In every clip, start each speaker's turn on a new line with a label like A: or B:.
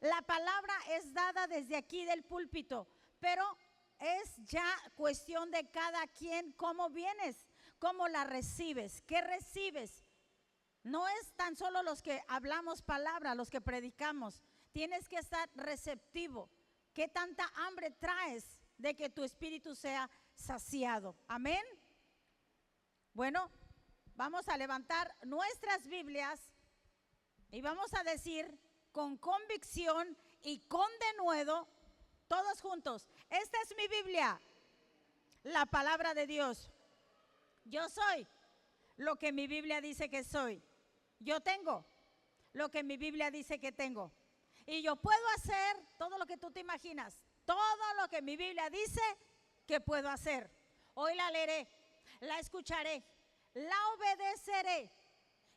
A: La palabra es dada desde aquí del púlpito, pero es ya cuestión de cada quien cómo vienes, cómo la recibes, qué recibes. No es tan solo los que hablamos palabra, los que predicamos. Tienes que estar receptivo. ¿Qué tanta hambre traes de que tu espíritu sea saciado? Amén. Bueno, vamos a levantar nuestras Biblias y vamos a decir con convicción y con denuedo, todos juntos: esta es mi Biblia, la palabra de Dios. Yo soy lo que mi Biblia dice que soy. Yo tengo lo que mi Biblia dice que tengo. Y yo puedo hacer todo lo que tú te imaginas, todo lo que mi Biblia dice que puedo hacer. Hoy la leeré, la escucharé, la obedeceré,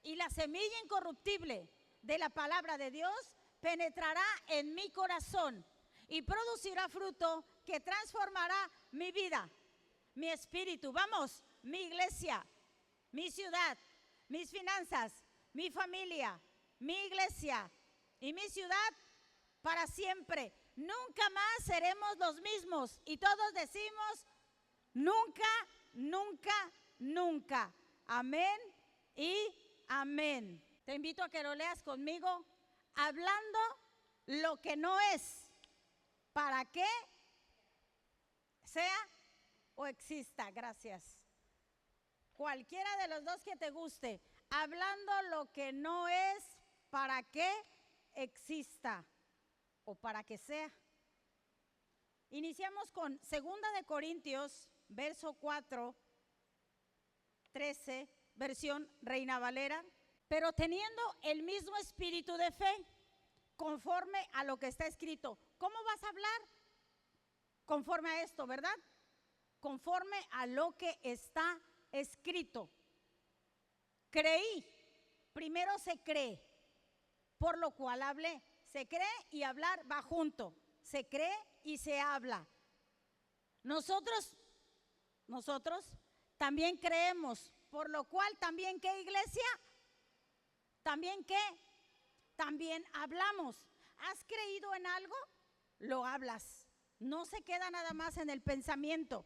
A: y la semilla incorruptible de la palabra de Dios penetrará en mi corazón y producirá fruto que transformará mi vida, mi espíritu, vamos, mi iglesia, mi ciudad, mis finanzas, mi familia, mi iglesia y mi ciudad para siempre. Nunca más seremos los mismos. Y todos decimos: nunca, nunca, nunca. Amén y amén. Te invito a que lo leas conmigo. Hablando lo que no es, para que sea o exista. Gracias. Cualquiera de los dos que te guste. Hablando lo que no es, para que exista o para que sea. Iniciamos con 2 de Corintios, verso 4, 13, versión Reina Valera. Pero teniendo el mismo espíritu de fe, conforme a lo que está escrito. ¿Cómo vas a hablar? Conforme a esto, ¿verdad? Conforme a lo que está escrito. Creí, primero se cree, por lo cual hablé. Se cree y hablar va junto. Se cree y se habla. Nosotros también creemos, por lo cual también, ¿qué, iglesia? ¿También qué? También hablamos. ¿Has creído en algo? Lo hablas. No se queda nada más en el pensamiento.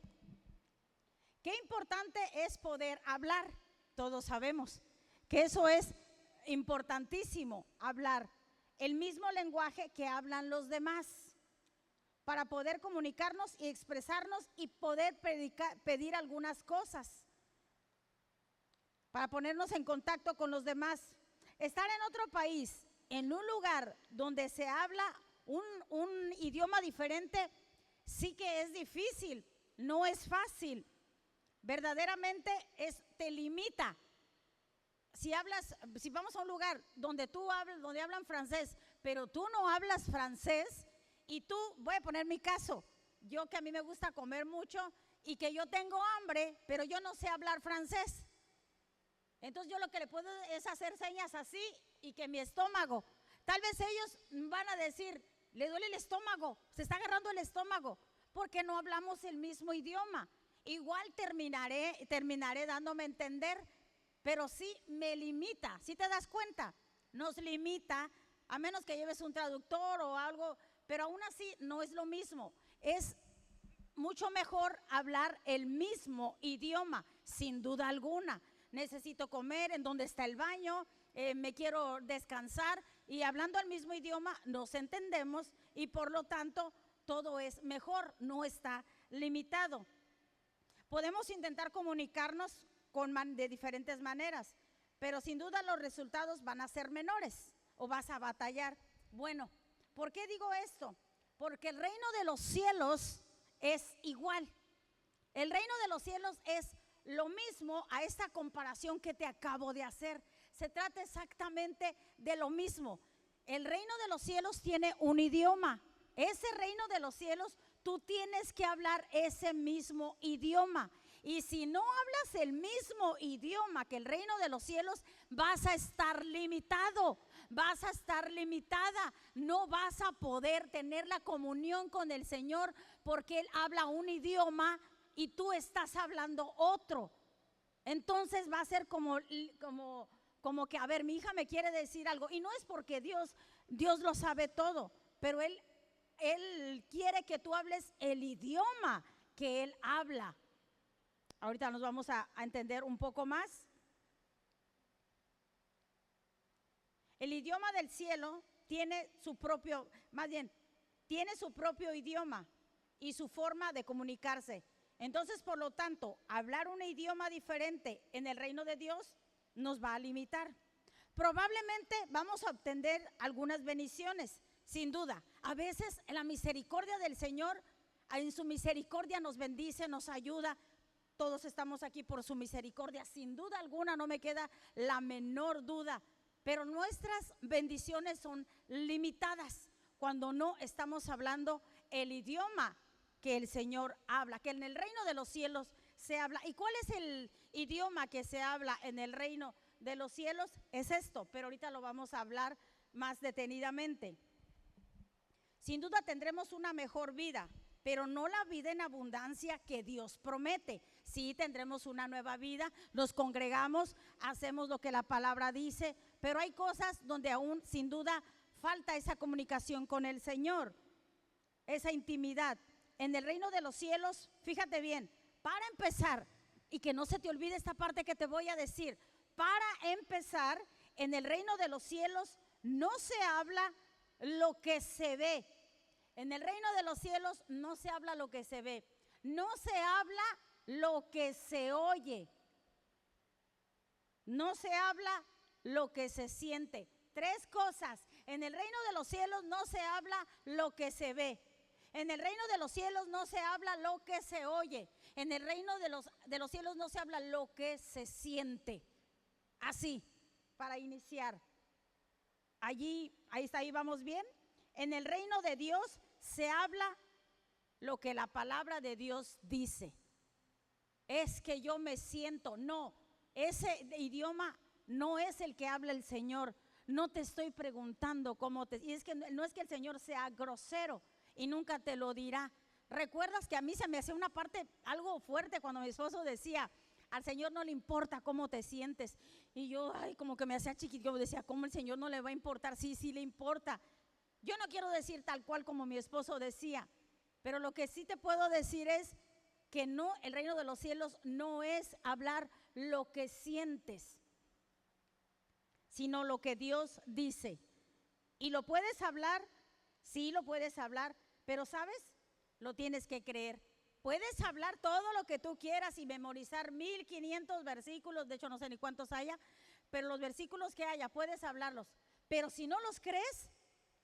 A: Qué importante es poder hablar. Todos sabemos que eso es importantísimo, hablar el mismo lenguaje que hablan los demás, para poder comunicarnos y expresarnos y poder pedir algunas cosas, para ponernos en contacto con los demás. Estar en otro país, en un lugar donde se habla un idioma diferente, sí que es difícil, no es fácil. Verdaderamente te limita. Si vamos a un lugar donde donde hablan francés, pero tú no hablas francés, y tú, voy a poner mi caso, yo que a mí me gusta comer mucho y que yo tengo hambre, pero yo no sé hablar francés. Entonces yo lo que le puedo es hacer señas así, y que mi estómago, tal vez ellos van a decir: le duele el estómago, se está agarrando el estómago, porque no hablamos el mismo idioma. Igual terminaré dándome a entender, pero sí me limita. ¿Sí te das cuenta? Nos limita, a menos que lleves un traductor o algo, pero aún así no es lo mismo. Es mucho mejor hablar el mismo idioma, sin duda alguna. Necesito comer, en dónde está el baño, me quiero descansar, y hablando el mismo idioma nos entendemos, y por lo tanto todo es mejor, no está limitado. Podemos intentar comunicarnos de diferentes maneras, pero sin duda los resultados van a ser menores o vas a batallar. Bueno, ¿por qué digo esto? Porque el reino de los cielos es igual. El reino de los cielos es lo mismo a esta comparación que te acabo de hacer. Se trata exactamente de lo mismo. El reino de los cielos tiene un idioma. Ese reino de los cielos, tú tienes que hablar ese mismo idioma. Y si no hablas el mismo idioma que el reino de los cielos, vas a estar limitado, vas a estar limitada. No vas a poder tener la comunión con el Señor, porque Él habla un idioma y tú estás hablando otro. Entonces va a ser como que, a ver, mi hija me quiere decir algo, y no es porque Dios lo sabe todo, pero Él quiere que tú hables el idioma que Él habla. Ahorita nos vamos a entender un poco más. El idioma del cielo tiene su propio, más bien, tiene su propio idioma y su forma de comunicarse. Entonces, por lo tanto, hablar un idioma diferente en el reino de Dios nos va a limitar. Probablemente vamos a obtener algunas bendiciones, sin duda. A veces en la misericordia del Señor, en su misericordia nos bendice, nos ayuda. Todos estamos aquí por su misericordia, sin duda alguna, no me queda la menor duda. Pero nuestras bendiciones son limitadas cuando no estamos hablando el idioma que el Señor habla, que en el reino de los cielos se habla. ¿Y cuál es el idioma que se habla en el reino de los cielos? Es esto, pero ahorita lo vamos a hablar más detenidamente. Sin duda tendremos una mejor vida, pero no la vida en abundancia que Dios promete. Sí, tendremos una nueva vida, nos congregamos, hacemos lo que la palabra dice, pero hay cosas donde aún sin duda falta esa comunicación con el Señor, esa intimidad. En el reino de los cielos, fíjate bien, para empezar, y que no se te olvide esta parte que te voy a decir, para empezar, en el reino de los cielos no se habla lo que se ve. En el reino de los cielos no se habla lo que se ve, no se habla lo que se oye, no se habla lo que se siente. Tres cosas: en el reino de los cielos no se habla lo que se ve, en el reino de los cielos no se habla lo que se oye, en el reino de los cielos no se habla lo que se siente. Así, para iniciar, ahí vamos bien. En el reino de Dios se habla lo que la palabra de Dios dice. Es que yo me siento, no, ese idioma no es el que habla el Señor. No te estoy preguntando cómo te, y es que no es que el Señor sea grosero y nunca te lo dirá. ¿Recuerdas que a mí se me hacía una parte algo fuerte cuando mi esposo decía: al Señor no le importa cómo te sientes? Y yo, como que me hacía chiquito, yo decía, ¿cómo el Señor no le va a importar? Sí, sí le importa. Yo no quiero decir tal cual como mi esposo decía, pero lo que sí te puedo decir es que no, el reino de los cielos no es hablar lo que sientes, sino lo que Dios dice. Y lo puedes hablar, sí lo puedes hablar, pero ¿sabes? Lo tienes que creer. Puedes hablar todo lo que tú quieras y memorizar 1500 versículos, de hecho no sé ni cuántos haya, pero los versículos que haya, puedes hablarlos. Pero si no los crees,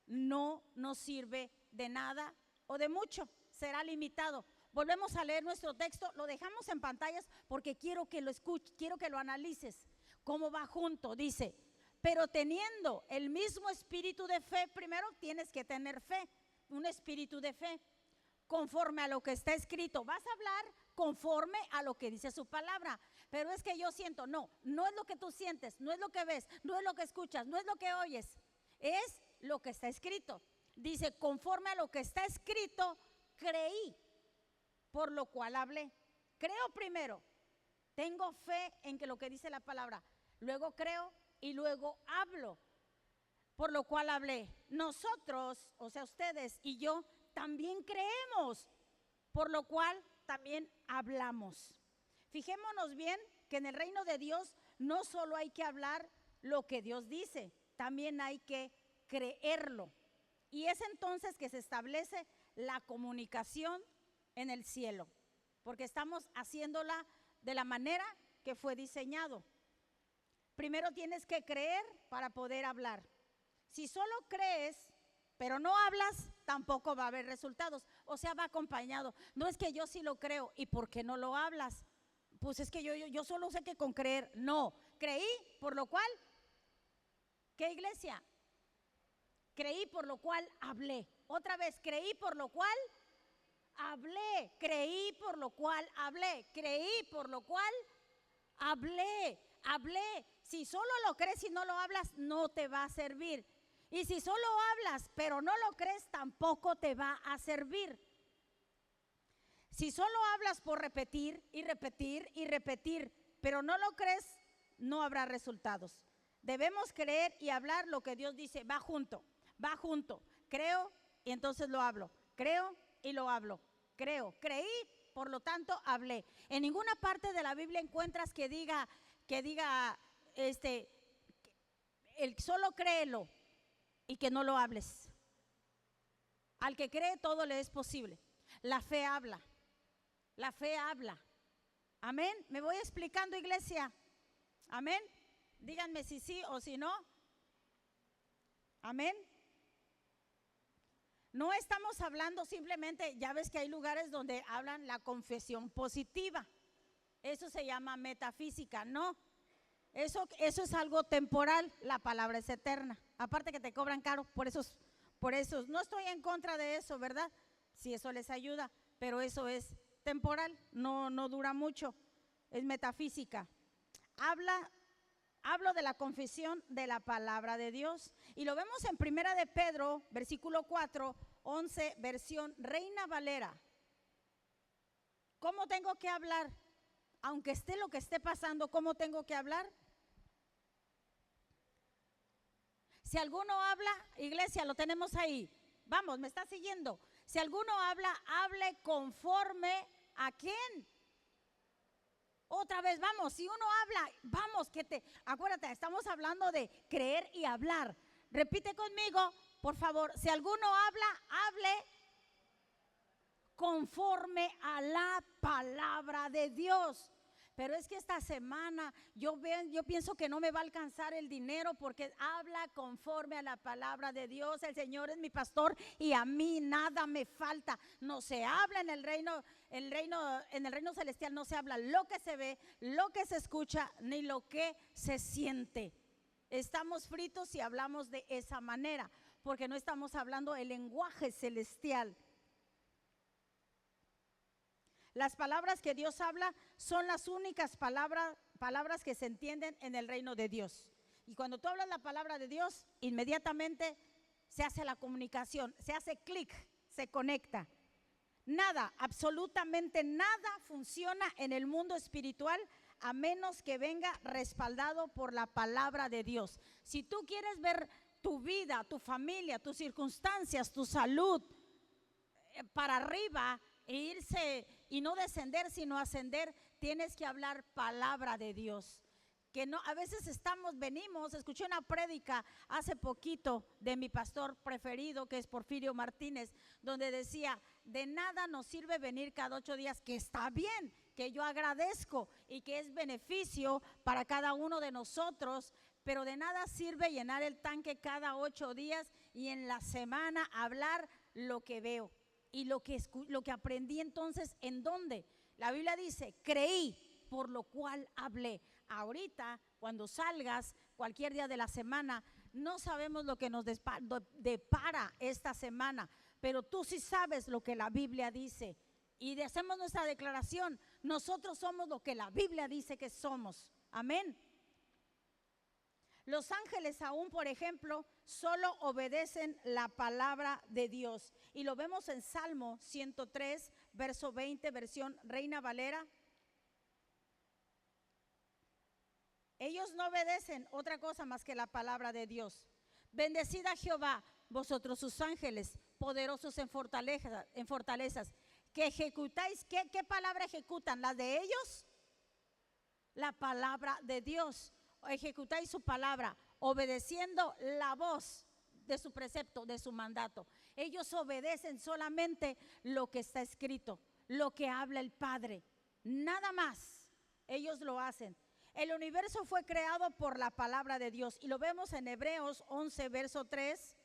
A: no nos sirve de nada o de mucho, será limitado. Volvemos a leer nuestro texto, lo dejamos en pantallas porque quiero que lo escuches, quiero que lo analices, cómo va junto. Dice: pero teniendo el mismo espíritu de fe, primero tienes que tener fe, un espíritu de fe, conforme a lo que está escrito. Vas a hablar conforme a lo que dice su palabra. Pero es que yo siento, no es lo que tú sientes, no es lo que ves, no es lo que escuchas, no es lo que oyes, es lo que está escrito. Dice: conforme a lo que está escrito, creí, por lo cual hablé. Creo primero, tengo fe en que lo que dice la palabra, luego creo y luego hablo, por lo cual hablé. Nosotros, o sea, ustedes y yo, también creemos, por lo cual también hablamos. Fijémonos bien que en el reino de Dios no solo hay que hablar lo que Dios dice, también hay que creerlo. Y es entonces que se establece la comunicación en el cielo, porque estamos haciéndola de la manera que fue diseñado. Primero tienes que creer para poder hablar. Si solo crees pero no hablas, tampoco va a haber resultados. O sea, va acompañado. No es que yo sí lo creo, ¿y por qué no lo hablas? Pues es que yo solo sé que con creer. No, creí, por lo cual, ¿qué, iglesia? Creí, por lo cual hablé. Otra vez, creí, por lo cual hablé. Creí, por lo cual hablé. Creí, por lo cual hablé. Si solo lo crees y no lo hablas, no te va a servir. Y si solo hablas pero no lo crees, tampoco te va a servir. Si solo hablas por repetir y repetir y repetir, pero no lo crees, no habrá resultados. Debemos creer y hablar lo que Dios dice, va junto. Creo y entonces lo hablo. Creo y lo hablo. Creo, creí, por lo tanto hablé. En ninguna parte de la Biblia encuentras que diga, el solo créelo y que no lo hables. Al que cree todo le es posible. La fe habla. La fe habla. Amén. ¿Me voy explicando, iglesia? Amén. Díganme si sí o si no. Amén. No estamos hablando simplemente, ya ves que hay lugares donde hablan la confesión positiva. Eso se llama metafísica, no. Eso es algo temporal, la palabra es eterna. Aparte que te cobran caro, por eso no estoy en contra de eso, ¿verdad? Si eso les ayuda, pero eso es temporal, no dura mucho, es metafísica. Hablo de la confesión de la palabra de Dios. Y lo vemos en Primera de Pedro, versículo 4, 11, versión Reina Valera. ¿Cómo tengo que hablar? Aunque esté lo que esté pasando, ¿cómo tengo que hablar? Si alguno habla, iglesia, lo tenemos ahí. Vamos, ¿me está siguiendo? Si alguno habla, hable conforme a quién. Otra vez, vamos, si uno habla, vamos, acuérdate, estamos hablando de creer y hablar. Repite conmigo, por favor, si alguno habla, hable conforme a la palabra de Dios. Pero es que esta semana yo pienso que no me va a alcanzar el dinero porque habla conforme a la palabra de Dios. El Señor es mi pastor y a mí nada me falta. No se habla en el reino celestial, no se habla lo que se ve, lo que se escucha, ni lo que se siente. Estamos fritos si hablamos de esa manera, porque no estamos hablando el lenguaje celestial. Las palabras que Dios habla son las únicas palabras que se entienden en el reino de Dios. Y cuando tú hablas la palabra de Dios, inmediatamente se hace la comunicación, se hace clic, se conecta. Nada, absolutamente nada funciona en el mundo espiritual a menos que venga respaldado por la palabra de Dios. Si tú quieres ver tu vida, tu familia, tus circunstancias, tu salud para arriba e irse y no descender sino ascender, tienes que hablar palabra de Dios. Que no, a veces escuché una prédica hace poquito de mi pastor preferido, que es Porfirio Martínez, donde decía, de nada nos sirve venir cada 8 días, que está bien, que yo agradezco y que es beneficio para cada uno de nosotros, pero de nada sirve llenar el tanque cada 8 días y en la semana hablar lo que veo. Y lo que aprendí entonces, ¿en dónde? La Biblia dice, creí, por lo cual hablé. Ahorita, cuando salgas, cualquier día de la semana, no sabemos lo que nos depara esta semana, pero tú sí sabes lo que la Biblia dice. Y hacemos nuestra declaración, nosotros somos lo que la Biblia dice que somos. Amén. Los ángeles aún, por ejemplo, solo obedecen la palabra de Dios. Y lo vemos en Salmo 103, verso 20, versión Reina Valera. Ellos no obedecen otra cosa más que la palabra de Dios. Bendecid a Jehová, vosotros sus ángeles, poderosos en fortalezas, que ejecutáis, ¿qué palabra ejecutan? ¿La de ellos? La palabra de Dios. Ejecutáis su palabra, obedeciendo la voz de su precepto, de su mandato. Ellos obedecen solamente lo que está escrito, lo que habla el Padre, nada más. Ellos lo hacen. El universo fue creado por la palabra de Dios y lo vemos en Hebreos 11, verso 3.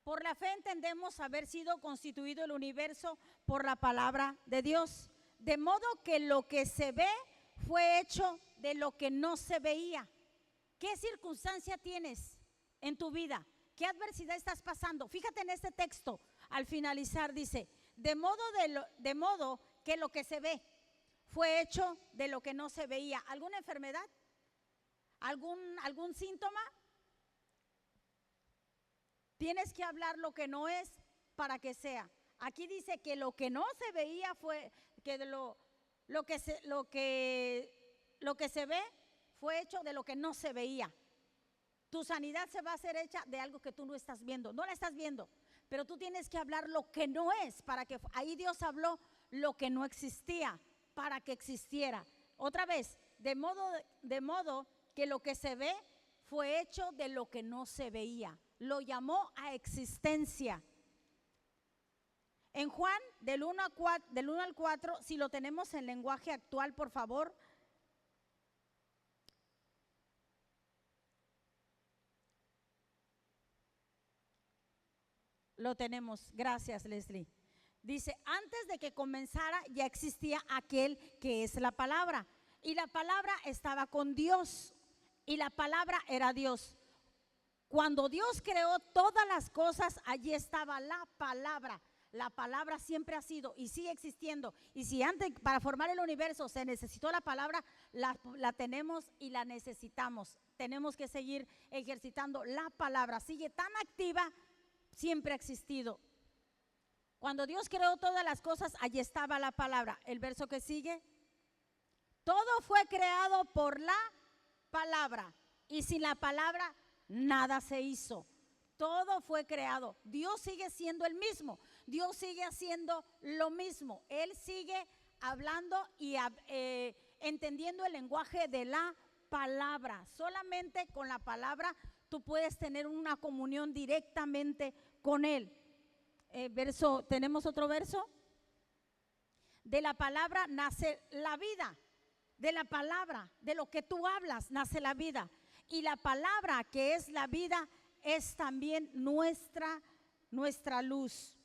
A: Por la fe entendemos haber sido constituido el universo por la palabra de Dios, de modo que lo que se ve fue hecho de lo que no se veía. ¿Qué circunstancia tienes en tu vida? ¿Qué adversidad estás pasando? Fíjate en este texto, al finalizar dice, de modo que lo que se ve fue hecho de lo que no se veía. ¿Alguna enfermedad? ¿Algún síntoma? Tienes que hablar lo que no es para que sea. Aquí dice que lo que no se veía fue, lo que se ve fue hecho de lo que no se veía. Tu sanidad se va a hacer hecha de algo que tú no estás viendo. No la estás viendo, pero tú tienes que hablar lo que no es, para que ahí Dios habló lo que no existía para que existiera. Otra vez, de modo que lo que se ve fue hecho de lo que no se veía. Lo llamó a existencia. En Juan, del 1 al 4, si lo tenemos en lenguaje actual, por favor. Lo tenemos, gracias Leslie. Dice, antes de que comenzara ya existía aquel que es la palabra. Y la palabra estaba con Dios. Y la palabra era Dios. Cuando Dios creó todas las cosas, allí estaba la palabra. La palabra siempre ha sido y sigue existiendo. Y si antes para formar el universo se necesitó la palabra, la tenemos y la necesitamos. Tenemos que seguir ejercitando la palabra. Sigue tan activa, siempre ha existido. Cuando Dios creó todas las cosas, allí estaba la palabra. El verso que sigue. Todo fue creado por la palabra. Y sin la palabra, nada se hizo. Todo fue creado. Dios sigue siendo el mismo. Dios sigue haciendo lo mismo. Él sigue hablando y entendiendo el lenguaje de la palabra. Solamente con la palabra tú puedes tener una comunión directamente con Él. ¿Tenemos otro verso? De la palabra nace la vida. De la palabra, de lo que tú hablas, nace la vida. Y la palabra que es la vida es también nuestra luz.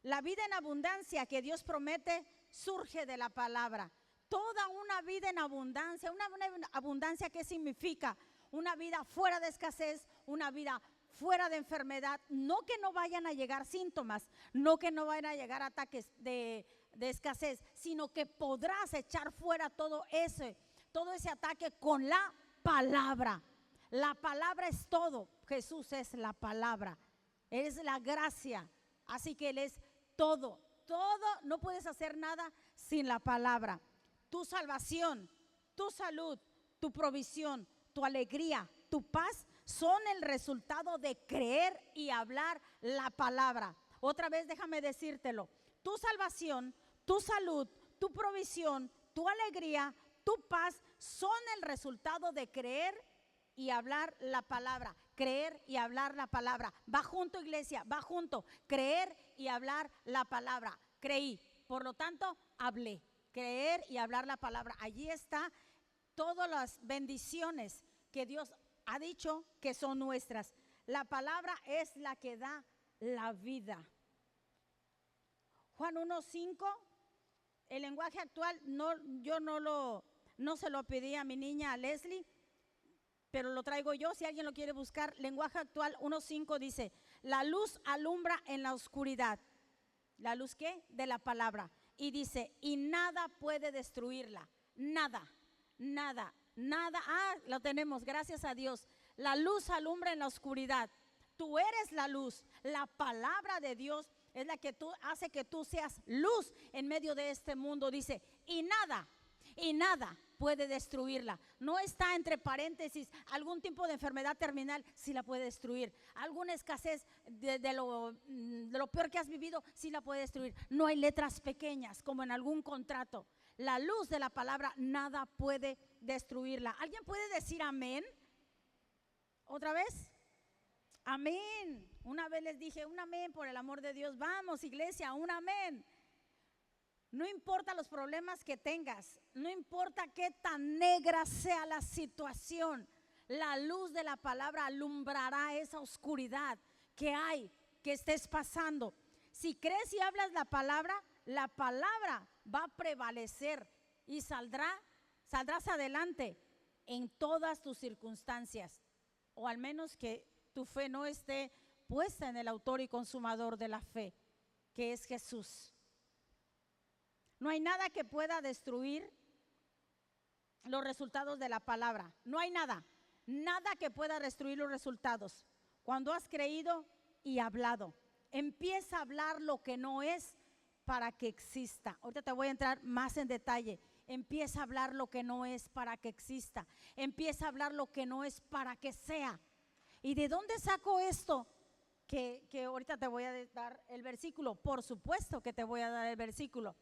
A: La vida en abundancia que Dios promete surge de la palabra. Toda una vida en abundancia. Una abundancia, ¿qué significa? Una vida fuera de escasez, una vida fuera de enfermedad. No que no vayan a llegar síntomas, no que no vayan a llegar ataques de escasez, sino que podrás echar fuera todo ese ataque con la palabra. La palabra es todo. Jesús es la palabra. Él es la gracia. Así que Él es todo. Todo, no puedes hacer nada sin la palabra. Tu salvación, tu salud, tu provisión, tu alegría, tu paz son el resultado de creer y hablar la palabra. Otra vez déjame decírtelo. Tu salvación, tu salud, tu provisión, tu alegría, tu paz son el resultado de creer y hablar la palabra. Creer y hablar la palabra. Va junto, iglesia, va junto. Creer y hablar la palabra. Creí, por lo tanto, hablé. Creer y hablar la palabra. Allí está todas las bendiciones que Dios ha dicho que son nuestras. La palabra es la que da la vida. Juan 1:5, el lenguaje actual, yo no se lo pedí a mi niña, a Leslie, pero lo traigo yo, si alguien lo quiere buscar. Lenguaje actual 1:5 dice, la luz alumbra en la oscuridad. ¿La luz qué? De la palabra. Y dice, y nada puede destruirla. Nada. Lo tenemos, gracias a Dios. La luz alumbra en la oscuridad. Tú eres la luz. La palabra de Dios es la que hace que tú seas luz en medio de este mundo. Dice, y nada puede destruirla. No está entre paréntesis algún tipo de enfermedad terminal, sí la puede destruir. Alguna escasez de lo peor que has vivido, sí la puede destruir. No hay letras pequeñas como en algún contrato. La luz de la palabra, nada puede destruirla. ¿Alguien puede decir amén? ¿Otra vez? Amén. Una vez les dije un amén, por el amor de Dios. Vamos, iglesia, un amén. No importa los problemas que tengas, no importa qué tan negra sea la situación, la luz de la palabra alumbrará esa oscuridad que hay, que estés pasando. Si crees y hablas la palabra va a prevalecer y saldrás adelante en todas tus circunstancias, o al menos que tu fe no esté puesta en el autor y consumador de la fe, que es Jesús. No hay nada que pueda destruir los resultados de la palabra. No hay nada que pueda destruir los resultados. Cuando has creído y hablado, empieza a hablar lo que no es para que exista. Ahorita te voy a entrar más en detalle. Empieza a hablar lo que no es para que exista. Empieza a hablar lo que no es para que sea. ¿Y de dónde saco esto? Que ahorita te voy a dar el versículo. Por supuesto que te voy a dar el versículo.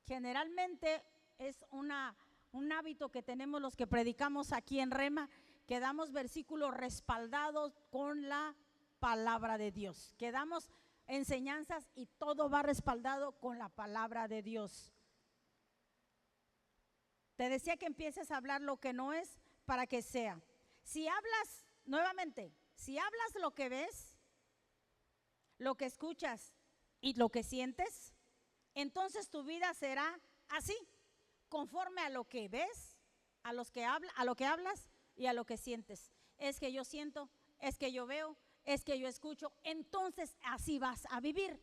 A: Generalmente es un hábito que tenemos los que predicamos aquí en Rema, que damos versículos respaldados con la palabra de Dios. Que damos enseñanzas y todo va respaldado con la palabra de Dios. Te decía que empieces a hablar lo que no es para que sea. Si hablas, nuevamente, si hablas lo que ves, lo que escuchas y lo que sientes, entonces tu vida será así, conforme a lo que ves, a lo que hablas y a lo que sientes. Es que yo siento, es que yo veo, es que yo escucho, entonces así vas a vivir.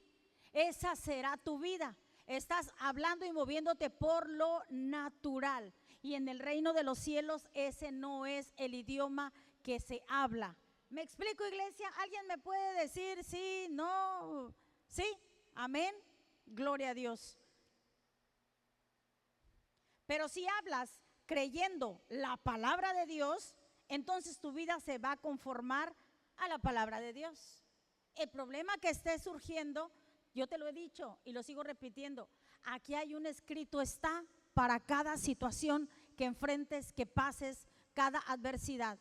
A: Esa será tu vida. Estás hablando y moviéndote por lo natural. Y en el reino de los cielos ese no es el idioma que se habla. ¿Me explico, iglesia? ¿Alguien me puede decir sí, no? ¿Sí? Amén. Gloria a Dios. Pero si hablas creyendo la palabra de Dios, entonces tu vida se va a conformar a la palabra de Dios. El problema que esté surgiendo, yo te lo he dicho y lo sigo repitiendo, aquí hay un escrito está para cada situación que enfrentes, que pases, cada adversidad.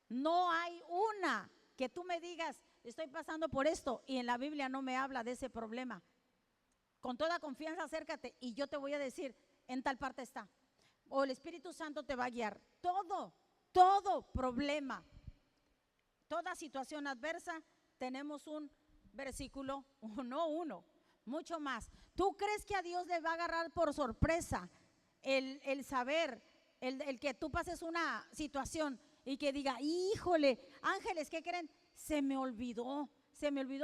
A: No hay una que tú me digas, estoy pasando por esto y en la Biblia no me habla de ese problema. Con toda confianza acércate y yo te voy a decir, en tal parte está. O el Espíritu Santo te va a guiar. Todo problema, toda situación adversa, tenemos un versículo, no uno, mucho más. ¿Tú crees que a Dios le va a agarrar por sorpresa el saber, el que tú pases una situación y que diga, híjole, ángeles, ¿qué creen? Se me olvidó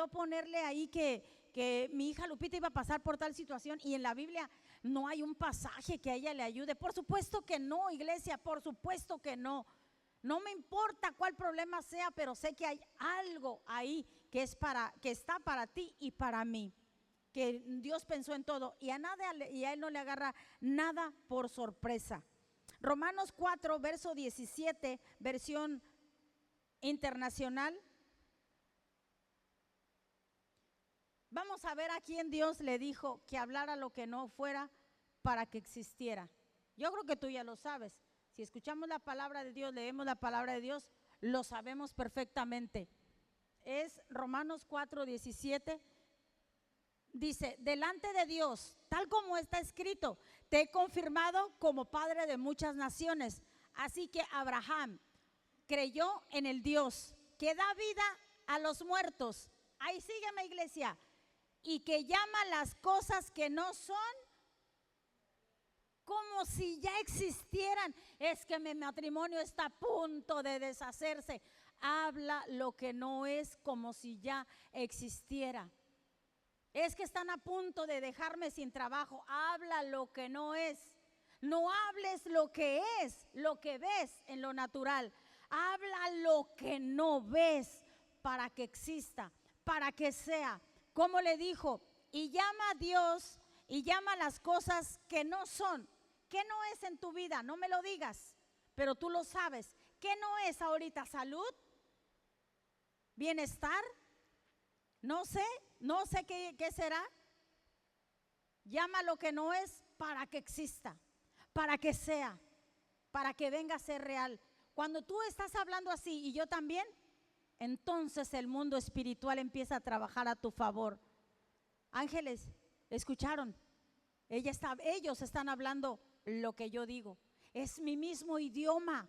A: ponerle ahí que mi hija Lupita iba a pasar por tal situación y en la Biblia no hay un pasaje que a ella le ayude? Por supuesto que no, iglesia, por supuesto que no. No me importa cuál problema sea, pero sé que hay algo ahí que está para ti y para mí. Que Dios pensó en todo y a él no le agarra nada por sorpresa. Romanos 4, verso 17, versión internacional. Vamos a ver a quién Dios le dijo que hablara lo que no fuera para que existiera. Yo creo que tú ya lo sabes. Si escuchamos la palabra de Dios, leemos la palabra de Dios, lo sabemos perfectamente. Es Romanos 4, 17. Dice, delante de Dios, tal como está escrito, te he confirmado como padre de muchas naciones. Así que Abraham creyó en el Dios que da vida a los muertos. Ahí sígueme, iglesia. Y que llama las cosas que no son como si ya existieran. Es que mi matrimonio está a punto de deshacerse. Habla lo que no es como si ya existiera. Es que están a punto de dejarme sin trabajo. Habla lo que no es. No hables lo que es, lo que ves en lo natural. Habla lo que no ves para que exista, para que sea. Como le dijo, y llama a Dios y llama a las cosas que no son. ¿Qué no es en tu vida? No me lo digas, pero tú lo sabes. ¿Qué no es ahorita? ¿Salud? ¿Bienestar? No sé qué será. Llama lo que no es para que exista, para que sea, para que venga a ser real. Cuando tú estás hablando así y yo también, entonces el mundo espiritual empieza a trabajar a tu favor. Ángeles, ¿escucharon? Ellos están hablando lo que yo digo. Es mi mismo idioma.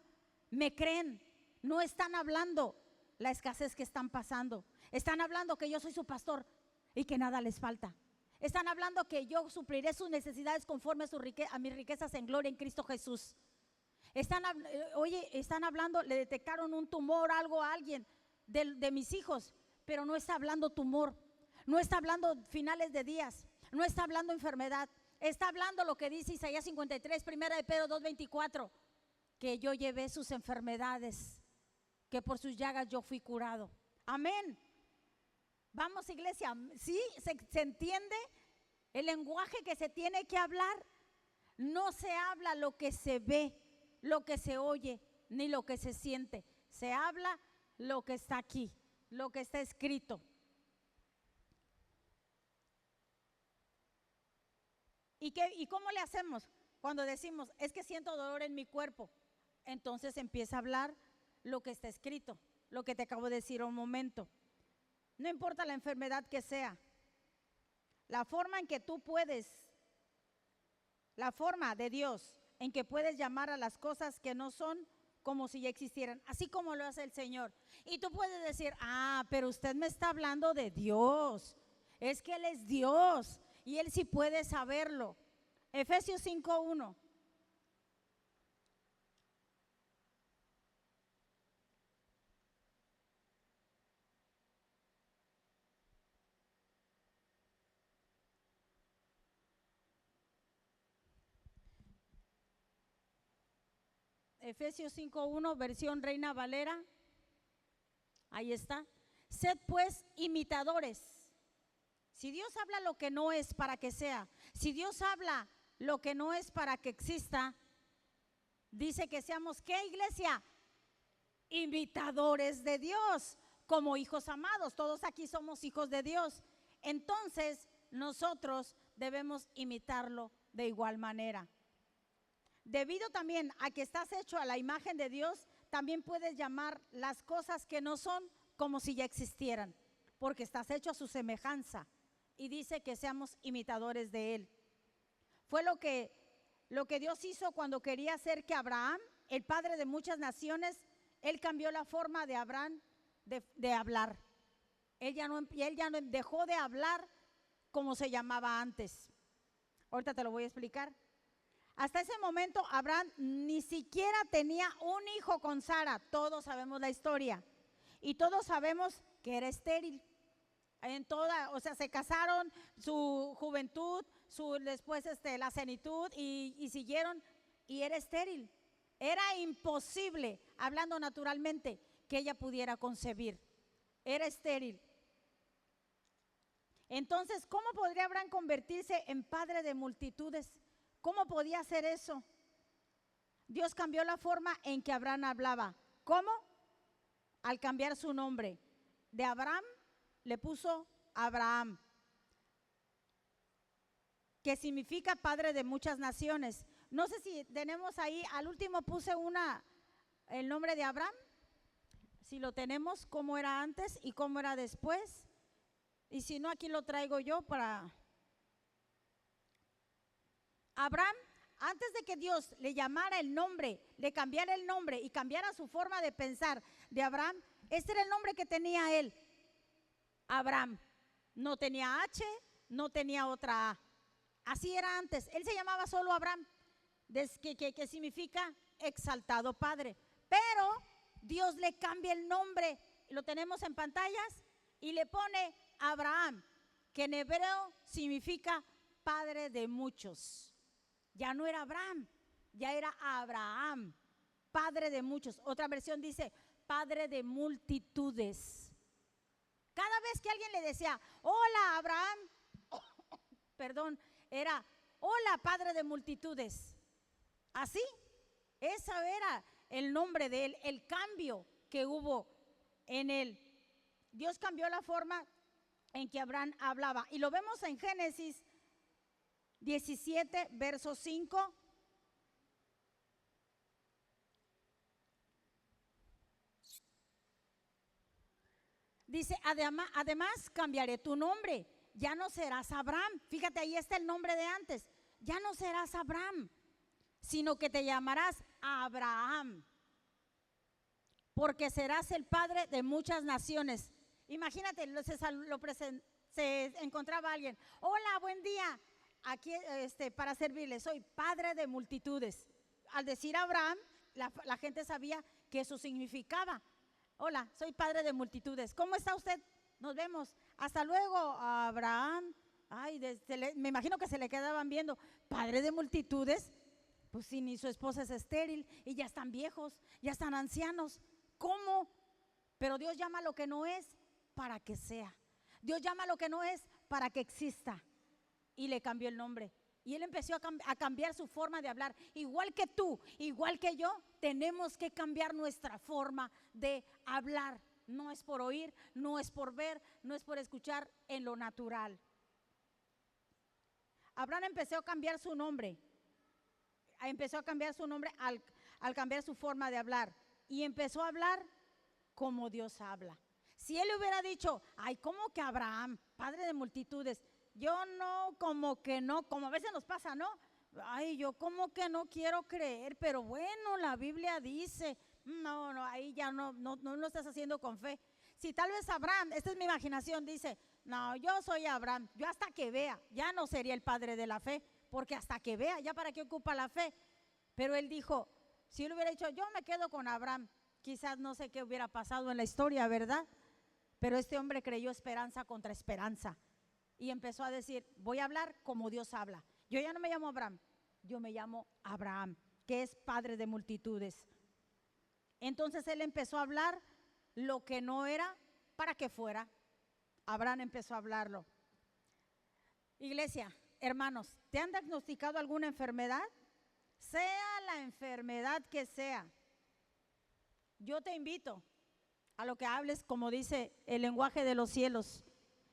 A: ¿Me creen? No están hablando la escasez que están pasando. Están hablando que yo soy su pastor y que nada les falta. Están hablando que yo supliré sus necesidades conforme a mis riquezas en gloria en Cristo Jesús. Están hablando, le detectaron un tumor, algo a alguien de mis hijos, pero no está hablando tumor, no está hablando finales de días, no está hablando enfermedad, está hablando lo que dice Isaías 53, 1 de Pedro 2:24, que yo llevé sus enfermedades, que por sus llagas yo fui curado. Amén. Vamos, iglesia, ¿sí? ¿Se entiende? El lenguaje que se tiene que hablar, no se habla lo que se ve, lo que se oye, ni lo que se siente. Se habla lo que está aquí, lo que está escrito. ¿Y cómo le hacemos? Cuando decimos, es que siento dolor en mi cuerpo, entonces empieza a hablar lo que está escrito, lo que te acabo de decir un momento. No importa la enfermedad que sea, la forma en que tú puedes, la forma de Dios en que puedes llamar a las cosas que no son como si ya existieran, así como lo hace el Señor. Y tú puedes decir, pero usted me está hablando de Dios, es que Él es Dios y Él sí puede saberlo. Efesios 5:1. Efesios 5:1, versión Reina Valera. Ahí está. Sed pues imitadores. Si Dios habla lo que no es para que sea, si Dios habla lo que no es para que exista, dice que seamos, ¿qué, iglesia? Imitadores de Dios, como hijos amados. Todos aquí somos hijos de Dios. Entonces, nosotros debemos imitarlo de igual manera. Debido también a que estás hecho a la imagen de Dios, también puedes llamar las cosas que no son como si ya existieran, porque estás hecho a su semejanza. Y dice que seamos imitadores de Él. Fue lo que Dios hizo cuando quería hacer que Abraham, el padre de muchas naciones, Él cambió la forma de Abraham de hablar. Él ya no dejó de hablar como se llamaba antes. Ahorita te lo voy a explicar. Hasta ese momento Abraham ni siquiera tenía un hijo con Sara. Todos sabemos la historia y todos sabemos que era estéril. Se casaron, su juventud, después la senitud y siguieron, y era estéril. Era imposible, hablando naturalmente, que ella pudiera concebir. Era estéril. Entonces, ¿cómo podría Abraham convertirse en padre de multitudes? ¿Cómo podía hacer eso? Dios cambió la forma en que Abraham hablaba. ¿Cómo? Al cambiar su nombre. De Abraham le puso Abraham, que significa padre de muchas naciones. No sé si tenemos ahí, al último puse el nombre de Abraham, si lo tenemos, cómo era antes y cómo era después. Y si no, aquí lo traigo yo para Abraham. Antes de que Dios le llamara el nombre, le cambiara el nombre y cambiara su forma de pensar de Abraham, este era el nombre que tenía él, Abraham. No tenía H, no tenía otra A. Así era antes. Él se llamaba solo Abraham, que significa exaltado padre. Pero Dios le cambia el nombre, lo tenemos en pantallas, y le pone Abraham, que en hebreo significa padre de muchos. Ya no era Abraham, ya era Abraham, padre de muchos. Otra versión dice padre de multitudes. Cada vez que alguien le decía, hola Abraham, perdón, era, hola padre de multitudes. Así, ese era el nombre de él, el cambio que hubo en él. Dios cambió la forma en que Abraham hablaba. Y lo vemos en Génesis 17, verso 5. Dice, además cambiaré tu nombre, ya no serás Abraham. Fíjate, ahí está el nombre de antes. Ya no serás Abraham, sino que te llamarás Abraham, porque serás el padre de muchas naciones. Imagínate, se encontraba alguien, hola, buen día, aquí para servirle, soy padre de multitudes. Al decir Abraham, la gente sabía que eso significaba. Hola, soy padre de multitudes. ¿Cómo está usted? Nos vemos. Hasta luego, Abraham. Ay, me imagino que se le quedaban viendo. Padre de multitudes. Pues sí, ni su esposa es estéril y ya están viejos, ya están ancianos. ¿Cómo? Pero Dios llama lo que no es para que sea. Dios llama lo que no es para que exista. y le cambió el nombre. Y él empezó a cambiar su forma de hablar. Igual que tú, igual que yo, tenemos que cambiar nuestra forma de hablar. No es por oír, no es por ver, no es por escuchar en lo natural. Abraham empezó a cambiar su nombre. Empezó a cambiar su nombre al cambiar su forma de hablar. Y empezó a hablar como Dios habla. Si él hubiera dicho, ay, ¿cómo que Abraham, padre de multitudes? Yo no, como que no, como a veces nos pasa, ¿no? Ay, yo como que no quiero creer, pero bueno, la Biblia dice, no, ahí ya no lo estás haciendo con fe. Si tal vez Abraham, esta es mi imaginación, dice, no, yo soy Abraham, yo hasta que vea, ya no sería el padre de la fe, porque hasta que vea, ya para qué ocupa la fe. Pero él dijo, si él hubiera dicho, yo me quedo con Abraham, quizás no sé qué hubiera pasado en la historia, ¿verdad? Pero este hombre creyó esperanza contra esperanza y empezó a decir, voy a hablar como Dios habla. Yo ya no me llamo Abraham, yo me llamo Abraham, que es padre de multitudes. Entonces él empezó a hablar lo que no era para que fuera. Abraham empezó a hablarlo. Iglesia, hermanos, ¿te han diagnosticado alguna enfermedad? Sea la enfermedad que sea, yo te invito a lo que hables, como dice el lenguaje de los cielos.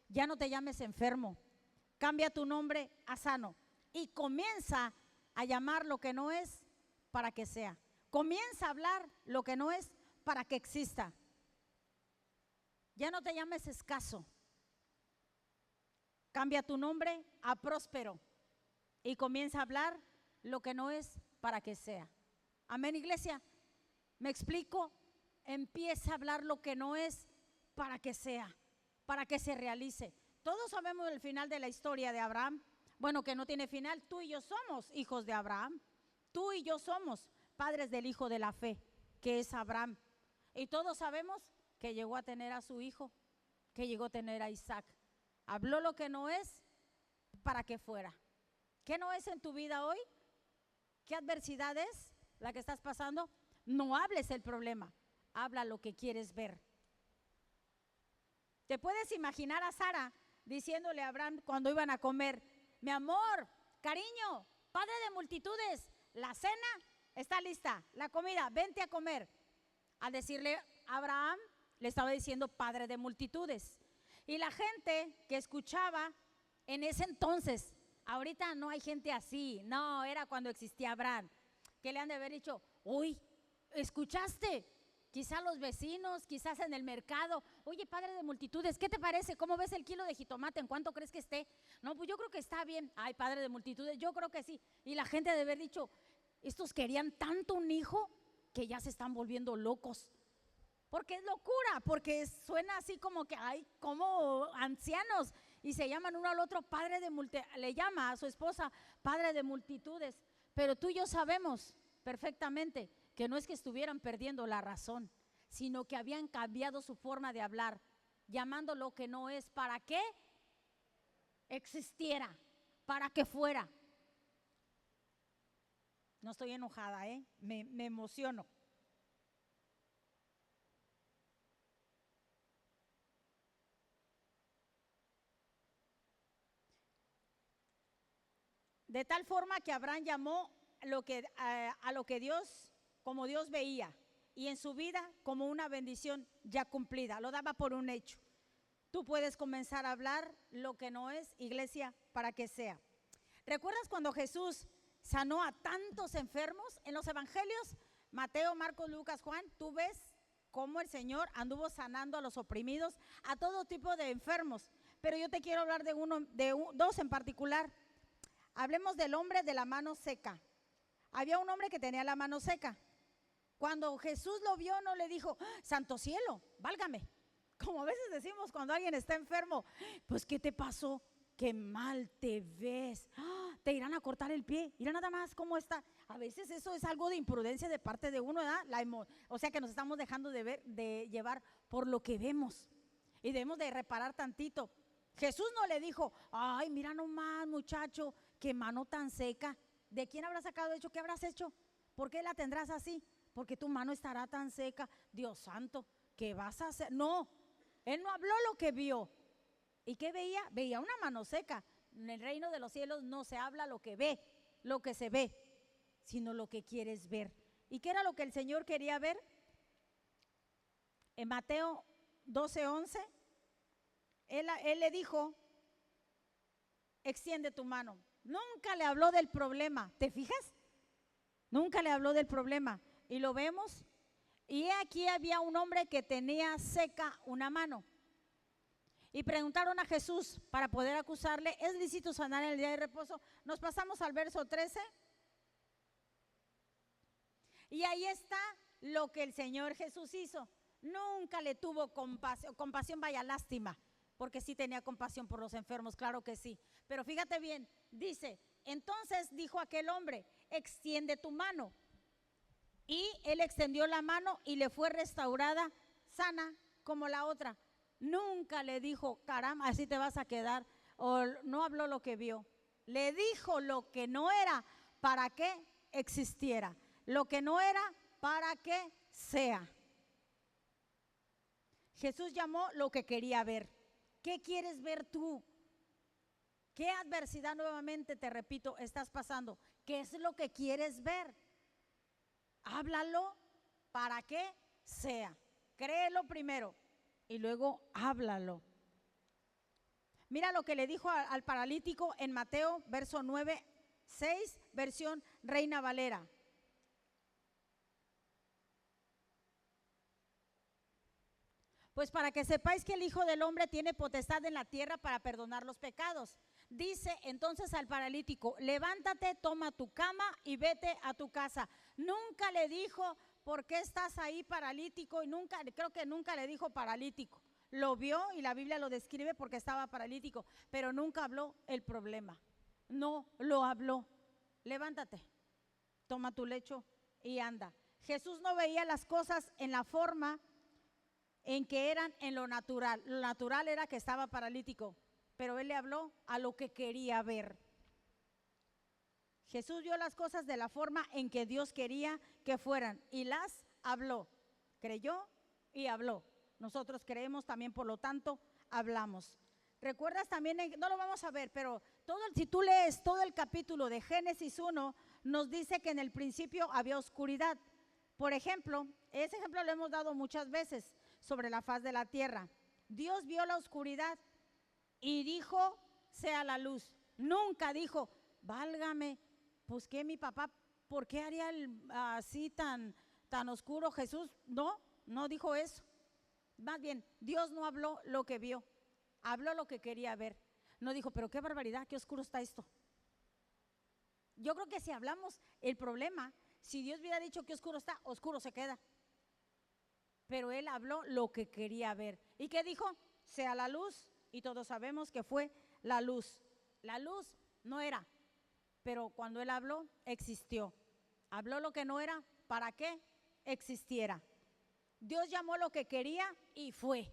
A: Ya no te llames enfermo, cambia tu nombre a sano y comienza a llamar lo que no es para que sea. Comienza a hablar lo que no es para que exista. Ya no te llames escaso, cambia tu nombre a próspero y comienza a hablar lo que no es para que sea. Amén, iglesia. ¿Me explico? Empieza a hablar lo que no es para que sea, para que se realice. Todos sabemos el final de la historia de Abraham. Bueno, que no tiene final. Tú y yo somos hijos de Abraham. Tú y yo somos padres del hijo de la fe, que es Abraham. Y todos sabemos que llegó a tener a su hijo, que llegó a tener a Isaac. Habló lo que no es para que fuera. ¿Qué no es en tu vida hoy? ¿Qué adversidad es la que estás pasando? No hables el problema, habla lo que quieres ver. ¿Te puedes imaginar a Sara diciéndole a Abraham cuando iban a comer, mi amor, cariño, padre de multitudes, la cena está lista, la comida, vente a comer? Al decirle a Abraham, le estaba diciendo padre de multitudes. Y la gente que escuchaba en ese entonces, ahorita no hay gente así, no, era cuando existía Abraham, que le han de haber dicho, uy, ¿escuchaste? Quizás los vecinos, quizás en el mercado, oye, padre de multitudes, ¿qué te parece? ¿Cómo ves el kilo de jitomate? ¿En cuánto crees que esté? No, pues yo creo que está bien. Ay, padre de multitudes, yo creo que sí. Y la gente debe haber dicho, estos querían tanto un hijo que ya se están volviendo locos. Porque es locura, porque suena así como que hay como ancianos y se llaman uno al otro padre de multitudes, le llama a su esposa padre de multitudes. Pero tú y yo sabemos perfectamente que no es que estuvieran perdiendo la razón, sino que habían cambiado su forma de hablar, llamando lo que no es para que existiera, para que fuera. No estoy enojada, me emociono. De tal forma que Abraham llamó a lo que Dios, como Dios veía, y en su vida como una bendición ya cumplida, lo daba por un hecho. Tú puedes comenzar a hablar lo que no es, iglesia, para que sea. ¿Recuerdas cuando Jesús sanó a tantos enfermos? En los evangelios, Mateo, Marcos, Lucas, Juan, tú ves cómo el Señor anduvo sanando a los oprimidos, a todo tipo de enfermos. Pero yo te quiero hablar de dos en particular. Hablemos del hombre de la mano seca. Había un hombre que tenía la mano seca. Cuando Jesús lo vio, no le dijo, santo cielo, válgame. Como a veces decimos cuando alguien está enfermo, pues ¿qué te pasó? Qué mal te ves. Te irán a cortar el pie. Mira nada más cómo está. A veces eso es algo de imprudencia de parte de uno, ¿verdad? O sea que nos estamos dejando de llevar por lo que vemos. Y debemos de reparar tantito. Jesús no le dijo, ay, mira nomás, muchacho, qué mano tan seca. ¿De quién habrás sacado hecho? ¿Qué habrás hecho? ¿Por qué la tendrás así? Porque tu mano estará tan seca. Dios santo, ¿qué vas a hacer? No, él no habló lo que vio. ¿Y qué veía? Veía una mano seca. En el reino de los cielos no se habla lo que ve, lo que se ve, sino lo que quieres ver. ¿Y qué era lo que el Señor quería ver? En Mateo 12:11, él le dijo, extiende tu mano. Nunca le habló del problema, ¿te fijas? Nunca le habló del problema. Y lo vemos. Y aquí había un hombre que tenía seca una mano. Y preguntaron a Jesús para poder acusarle, ¿es lícito sanar en el día de reposo? Nos pasamos al verso 13. Y ahí está lo que el Señor Jesús hizo. Nunca le tuvo compasión, vaya, lástima, porque sí tenía compasión por los enfermos, claro que sí. Pero fíjate bien, dice, entonces dijo aquel hombre, extiende tu mano. Y él extendió la mano y le fue restaurada sana como la otra. Nunca le dijo, caramba, así te vas a quedar, o no habló lo que vio. Le dijo lo que no era para que existiera, lo que no era para que sea. Jesús llamó lo que quería ver. ¿Qué quieres ver tú? ¿Qué adversidad, nuevamente te repito, estás pasando? ¿Qué es lo que quieres ver? Háblalo para que sea. Créelo primero y luego háblalo. Mira lo que le dijo al paralítico en Mateo, verso 9:6, versión Reina Valera. Pues para que sepáis que el Hijo del Hombre tiene potestad en la tierra para perdonar los pecados. Dice entonces al paralítico, levántate, toma tu cama y vete a tu casa. Nunca le dijo, ¿por qué estás ahí paralítico? Y nunca, creo que nunca le dijo paralítico. Lo vio y la Biblia lo describe porque estaba paralítico, pero nunca habló el problema. No lo habló. Levántate, toma tu lecho y anda. Jesús no veía las cosas en la forma en que eran en lo natural. Lo natural era que estaba paralítico, pero él le habló a lo que quería ver. Jesús vio las cosas de la forma en que Dios quería que fueran y las habló. Creyó y habló. Nosotros creemos también, por lo tanto, hablamos. ¿Recuerdas también? No lo vamos a ver, pero si tú lees todo el capítulo de Génesis 1, nos dice que en el principio había oscuridad. Por ejemplo, ese ejemplo lo hemos dado muchas veces sobre la faz de la tierra. Dios vio la oscuridad y dijo, sea la luz. Nunca dijo, válgame, pues que mi papá, ¿por qué haría así tan oscuro Jesús? No dijo eso. Más bien, Dios no habló lo que vio, habló lo que quería ver. No dijo, pero qué barbaridad, qué oscuro está esto. Yo creo que si hablamos el problema, si Dios hubiera dicho que oscuro está, oscuro se queda. Pero él habló lo que quería ver. ¿Y qué dijo? Sea la luz. Y todos sabemos que fue la luz. La luz no era, pero cuando él habló, existió. Habló lo que no era para que existiera. Dios llamó lo que quería y fue.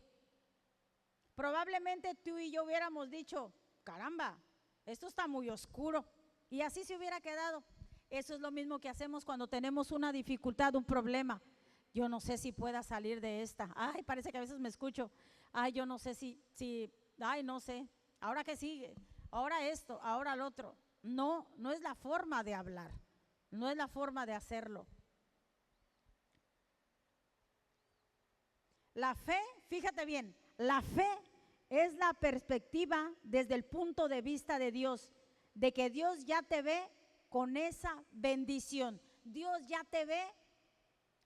A: Probablemente tú y yo hubiéramos dicho, caramba, esto está muy oscuro. Y así se hubiera quedado. Eso es lo mismo que hacemos cuando tenemos una dificultad, un problema. Yo no sé si pueda salir de esta. Ay, parece que a veces me escucho. Ay, yo no sé ay, no sé. Ahora qué sigue, ahora esto, ahora lo otro. No es la forma de hablar. No es la forma de hacerlo. La fe, fíjate bien, la fe es la perspectiva desde el punto de vista de Dios, de que Dios ya te ve con esa bendición. Dios ya te ve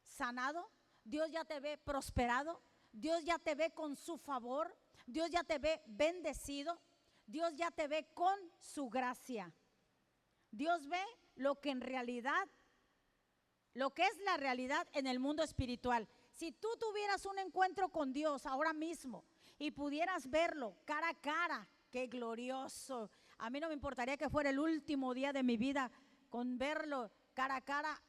A: sanado, Dios ya te ve prosperado, Dios ya te ve con su favor, Dios ya te ve bendecido, Dios ya te ve con su gracia. Dios ve lo que en realidad, lo que es la realidad en el mundo espiritual. Si tú tuvieras un encuentro con Dios ahora mismo y pudieras verlo cara a cara, qué glorioso. A mí no me importaría que fuera el último día de mi vida con verlo cara a cara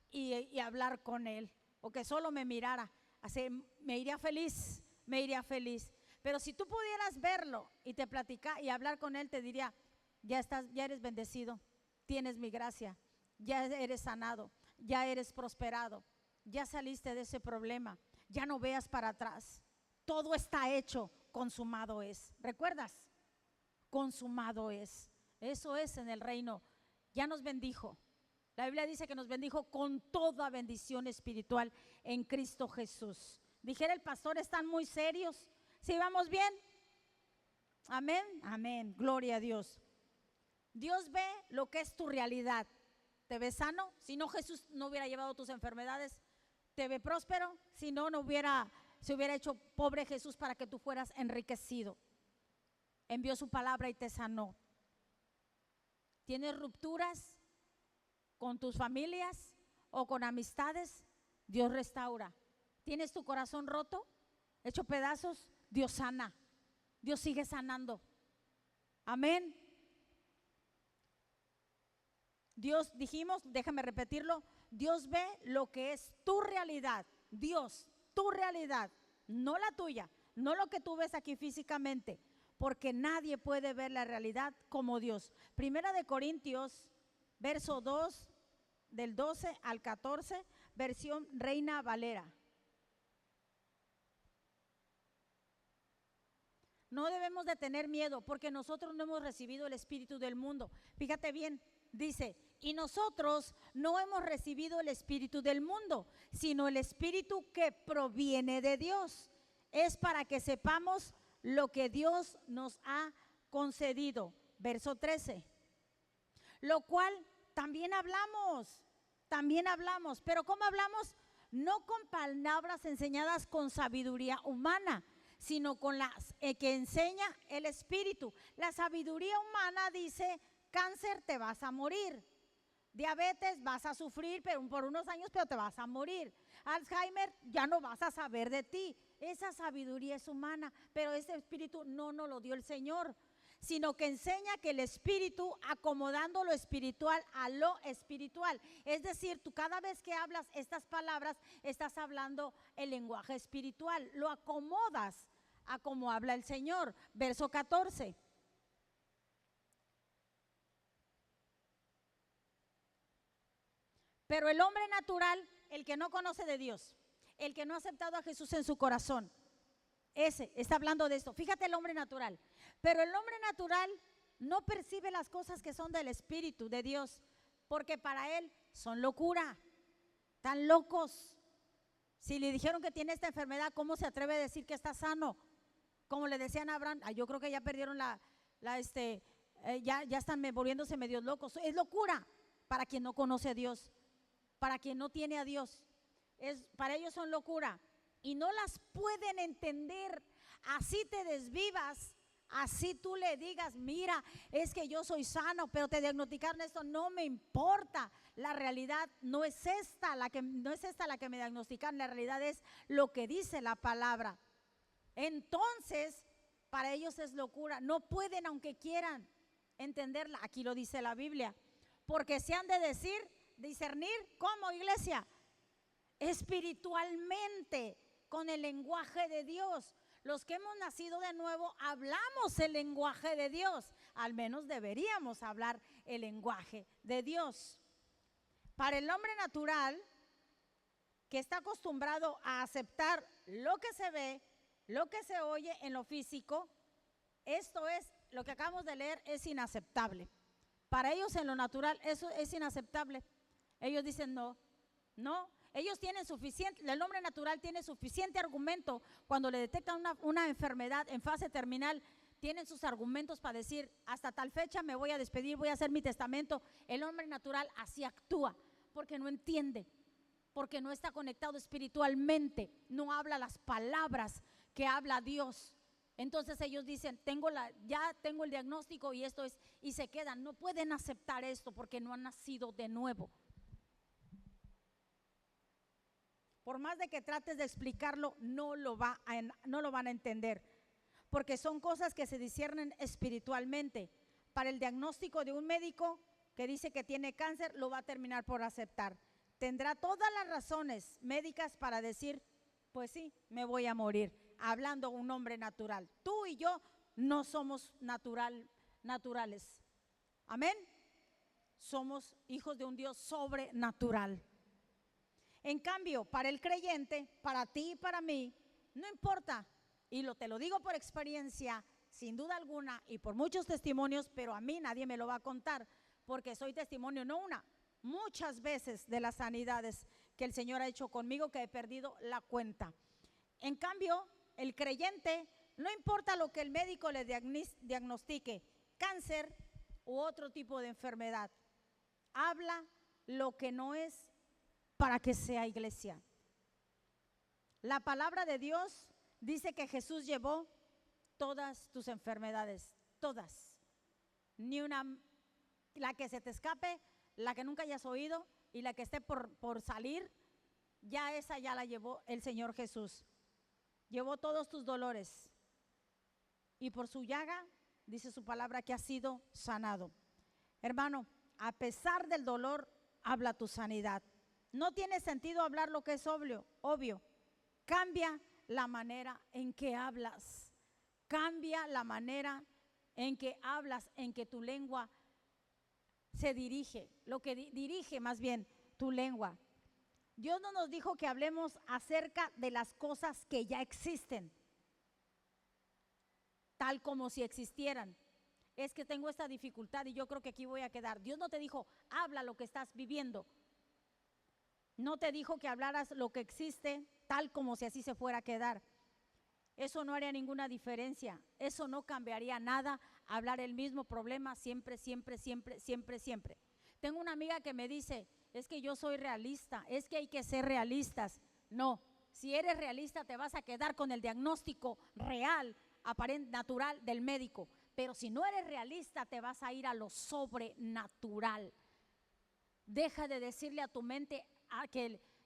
A: y hablar con Él, o que solo me mirara. Así, me iría feliz, me iría feliz. Pero si tú pudieras verlo y te platicar y hablar con Él, te diría, ya eres bendecido, tienes mi gracia, ya eres sanado, ya eres prosperado, ya saliste de ese problema, ya no veas para atrás, todo está hecho, consumado es. ¿Recuerdas? consumado es. Eso es en el reino. Ya nos bendijo. La Biblia dice que nos bendijo con toda bendición espiritual en Cristo Jesús. Dijera el pastor, están muy serios. ¿Sí vamos bien? Amén, amén, gloria a Dios. Dios ve lo que es tu realidad. ¿Te ves sano? Si no, Jesús no hubiera llevado tus enfermedades. ¿Te ve próspero? Si no, se hubiera hecho pobre Jesús para que tú fueras enriquecido. Envió su palabra y te sanó. ¿Tienes rupturas con tus familias o con amistades? Dios restaura. ¿Tienes tu corazón roto, hecho pedazos? Dios sana. Dios sigue sanando. Amén. Dios, dijimos, déjame repetirlo, Dios ve lo que es tu realidad. Dios, tu realidad, no la tuya, no lo que tú ves aquí físicamente, porque nadie puede ver la realidad como Dios. Primera de Corintios, verso 2, del 12 al 14, versión Reina Valera. No debemos de tener miedo porque nosotros no hemos recibido el espíritu del mundo. Fíjate bien, dice, y nosotros no hemos recibido el espíritu del mundo, sino el espíritu que proviene de Dios. Es para que sepamos lo que Dios nos ha concedido. Verso 13. Lo cual también hablamos, pero ¿cómo hablamos? No con palabras enseñadas con sabiduría humana, sino con las que enseña el Espíritu. La sabiduría humana dice, cáncer, te vas a morir. Diabetes, vas a sufrir por unos años, pero te vas a morir. Alzheimer, ya no vas a saber de ti. Esa sabiduría es humana, pero ese Espíritu no nos lo dio el Señor, sino que enseña que el Espíritu, acomodando lo espiritual a lo espiritual. Es decir, tú cada vez que hablas estas palabras, estás hablando el lenguaje espiritual, lo acomodas a como habla el Señor. Verso 14. Pero el hombre natural, el que no conoce de Dios, el que no ha aceptado a Jesús en su corazón, ese está hablando de esto. Fíjate el hombre natural. Pero el hombre natural no percibe las cosas que son del Espíritu de Dios, porque para él son locura. Están locos. Si le dijeron que tiene esta enfermedad, ¿cómo se atreve a decir que está sano? Como le decían a Abraham, yo creo que ya perdieron ya están volviéndose medios locos. Es locura para quien no conoce a Dios, para quien no tiene a Dios. Para ellos son locura y no las pueden entender. Así te desvivas, así tú le digas, mira, es que yo soy sano, pero te diagnosticaron esto, no me importa. La realidad no es esta la que me diagnosticaron, la realidad es lo que dice la palabra. Entonces, para ellos es locura, no pueden aunque quieran entenderla. Aquí lo dice la Biblia, porque se han de discernir, ¿cómo, iglesia? Espiritualmente, con el lenguaje de Dios. Los que hemos nacido de nuevo hablamos el lenguaje de Dios, al menos deberíamos hablar el lenguaje de Dios. Para el hombre natural, que está acostumbrado a aceptar lo que se ve, lo que se oye en lo físico, esto es, lo que acabamos de leer es inaceptable. Para ellos en lo natural eso es inaceptable. Ellos dicen no. Ellos tienen suficiente, el hombre natural tiene suficiente argumento cuando le detectan una enfermedad en fase terminal. Tienen sus argumentos para decir, hasta tal fecha me voy a despedir, voy a hacer mi testamento. El hombre natural así actúa, porque no entiende, porque no está conectado espiritualmente, no habla las palabras que habla Dios. Entonces ellos dicen, ya tengo el diagnóstico y esto es, y se quedan, no pueden aceptar esto porque no han nacido de nuevo. Por más de que trates de explicarlo, no lo van a entender, porque son cosas que se disciernen espiritualmente. Para el diagnóstico de un médico que dice que tiene cáncer, lo va a terminar por aceptar. Tendrá todas las razones médicas para decir, pues sí, me voy a morir, hablando un hombre natural. Tú y yo no somos naturales. Amén. Somos hijos de un Dios sobrenatural. En cambio, para el creyente, para ti y para mí, no importa, y te lo digo por experiencia, sin duda alguna, y por muchos testimonios, pero a mí nadie me lo va a contar, porque soy testimonio, no una, muchas veces de las sanidades que el Señor ha hecho conmigo, que he perdido la cuenta. En cambio, el creyente, no importa lo que el médico le diagnostique, cáncer u otro tipo de enfermedad, habla lo que no es para que sea iglesia. La palabra de Dios dice que Jesús llevó todas tus enfermedades, todas, ni una, la que se te escape, la que nunca hayas oído y la que esté por salir, ya esa ya la llevó el Señor Jesús. Llevó todos tus dolores y por su llaga, dice su palabra, que has sido sanado. Hermano, a pesar del dolor, habla tu sanidad. No tiene sentido hablar lo que es obvio. Cambia la manera en que hablas. Cambia la manera en que hablas, en que tu lengua se dirige, lo que dirige más bien tu lengua. Dios no nos dijo que hablemos acerca de las cosas que ya existen, tal como si existieran. Es que tengo esta dificultad y yo creo que aquí voy a quedar. Dios no te dijo, habla lo que estás viviendo. No te dijo que hablaras lo que existe, tal como si así se fuera a quedar. Eso no haría ninguna diferencia. Eso no cambiaría nada, hablar el mismo problema siempre. Tengo una amiga que me dice, es que yo soy realista, es que hay que ser realistas. No, si eres realista te vas a quedar con el diagnóstico real, aparente, natural del médico. Pero si no eres realista te vas a ir a lo sobrenatural. Deja de decirle a tu mente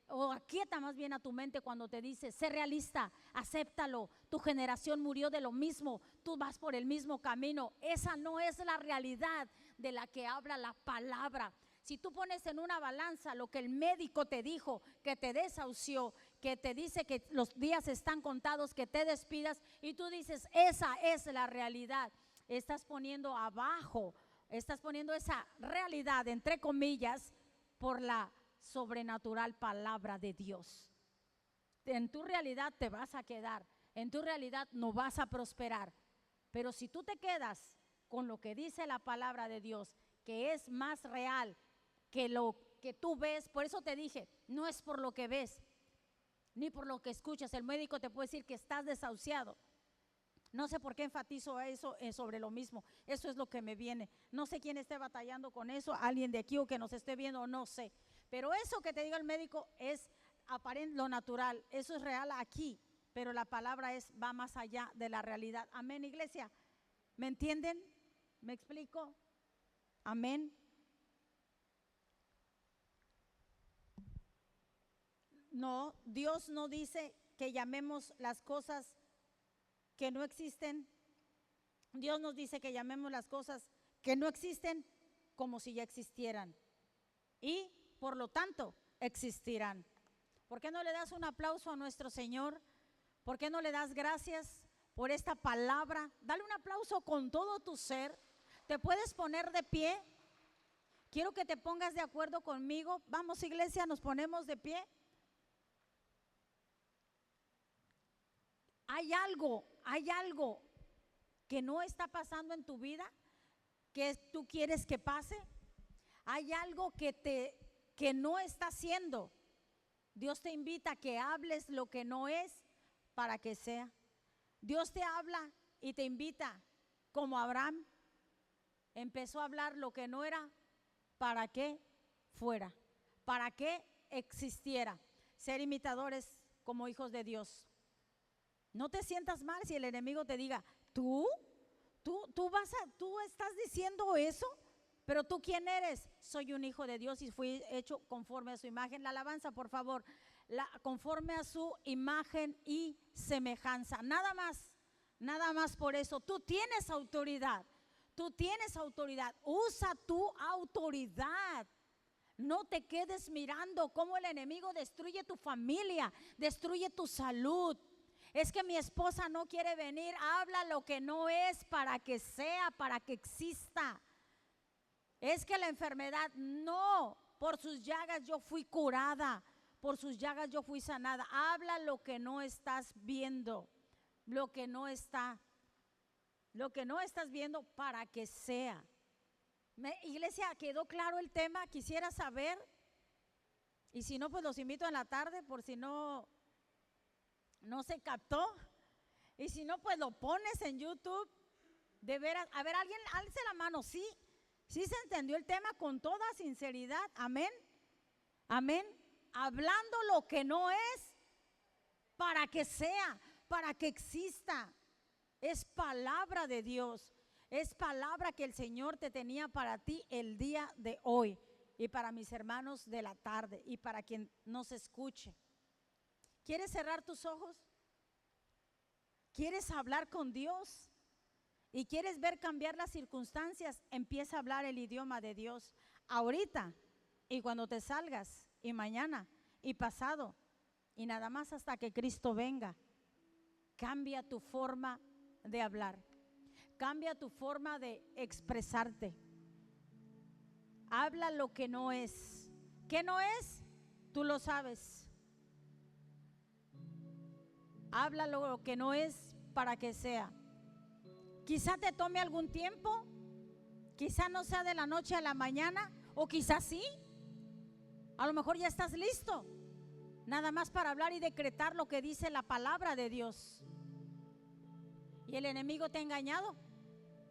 A: o aquieta más bien a tu mente cuando te dice, sé realista, acéptalo, tu generación murió de lo mismo, tú vas por el mismo camino. Esa no es la realidad de la que habla la palabra. Si tú pones en una balanza lo que el médico te dijo, que te desahució, que te dice que los días están contados, que te despidas, y tú dices, esa es la realidad, estás poniendo abajo, estás poniendo esa realidad, entre comillas, por la sobrenatural palabra de Dios. En tu realidad te vas a quedar, en tu realidad no vas a prosperar. Pero si tú te quedas con lo que dice la palabra de Dios, que es más real que lo que tú ves, por eso te dije, no es por lo que ves, ni por lo que escuchas. El médico te puede decir que estás desahuciado. No sé por qué enfatizo eso sobre lo mismo. Eso es lo que me viene. No sé quién esté batallando con eso, alguien de aquí o que nos esté viendo, no sé. Pero eso que te diga el médico es aparente, lo natural. Eso es real aquí, pero la palabra va más allá de la realidad. Amén, iglesia. ¿Me entienden? ¿Me explico? Amén. No, Dios no dice que llamemos las cosas que no existen. Dios nos dice que llamemos las cosas que no existen como si ya existieran y por lo tanto existirán. ¿Por qué no le das un aplauso a nuestro Señor? ¿Por qué no le das gracias por esta palabra? Dale un aplauso con todo tu ser. ¿Te puedes poner de pie? Quiero que te pongas de acuerdo conmigo. Vamos, iglesia, nos ponemos de pie. Hay algo que no está pasando en tu vida que tú quieres que pase. Hay algo que no está haciendo. Dios te invita a que hables lo que no es para que sea. Dios te habla y te invita, como Abraham empezó a hablar lo que no era para que fuera, para que existiera. Ser imitadores como hijos de Dios. No te sientas mal si el enemigo te diga, tú estás diciendo eso, pero tú ¿quién eres? Soy un hijo de Dios y fui hecho conforme a su imagen. La alabanza, por favor, conforme a su imagen y semejanza. Nada más por eso. Tú tienes autoridad, usa tu autoridad. No te quedes mirando cómo el enemigo destruye tu familia, destruye tu salud. Es que mi esposa no quiere venir. Habla lo que no es para que sea, para que exista. Es que la enfermedad, no, por sus llagas yo fui curada, por sus llagas yo fui sanada. Habla lo que no estás viendo, lo que no está. Lo que no estás viendo para que sea. Iglesia, ¿quedó claro el tema? Quisiera saber. Y si no, pues los invito en la tarde por si no se captó. Y si no, pues lo pones en YouTube. De veras, a ver, alguien alce la mano. Sí se entendió el tema con toda sinceridad. Amén. Amén. Hablando lo que no es para que sea, para que exista. Es palabra de Dios. Es palabra que el Señor te tenía para ti el día de hoy. Y para mis hermanos de la tarde. Y para quien nos escuche. ¿Quieres cerrar tus ojos? ¿Quieres hablar con Dios? ¿Y quieres ver cambiar las circunstancias? Empieza a hablar el idioma de Dios. Ahorita. Y cuando te salgas. Y mañana. Y pasado. Y nada más hasta que Cristo venga. Cambia tu forma de hablar. Cambia tu forma de expresarte. Habla lo que no es. ¿Qué no es? Tú lo sabes. Habla lo que no es para que sea. Quizá te tome algún tiempo. Quizá no sea de la noche a la mañana. O quizá sí. A lo mejor ya estás listo. Nada más para hablar y decretar lo que dice la palabra de Dios. Y el enemigo te ha engañado